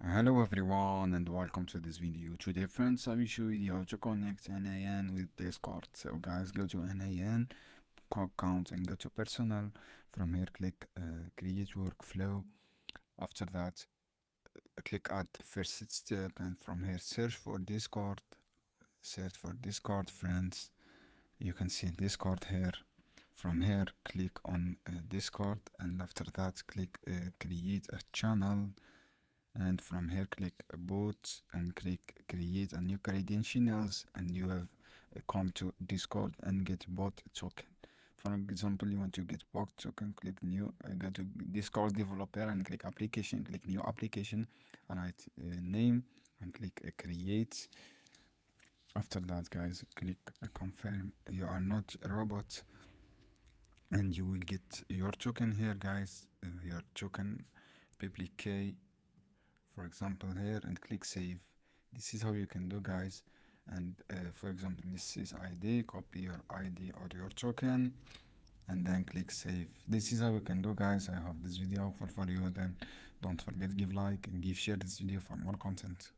Hello everyone and welcome to this video. Today friends, I will show you how to connect n8n with Discord. So guys, go to n8n, account and go to personal. From here click create workflow. After that click add first step, and from here search for Discord. Search for Discord friends. You can see Discord here. From here click on Discord, and after that click create a channel. And from here click bot and click create a new credentials, and you have come to Discord and get bot token. For example, you want to get bot token, click new, go to Discord developer and click application, click new application, and write name and click create. After that guys, click confirm. You are not a robot, and you will get your token here guys, your token public key, for example here, and click save. This is how you can do guys. And for example, this is ID, copy your ID or your token and then click save. This is how you can do guys. I hope this video helpful for you. Then don't forget, give like and give share this video for more content.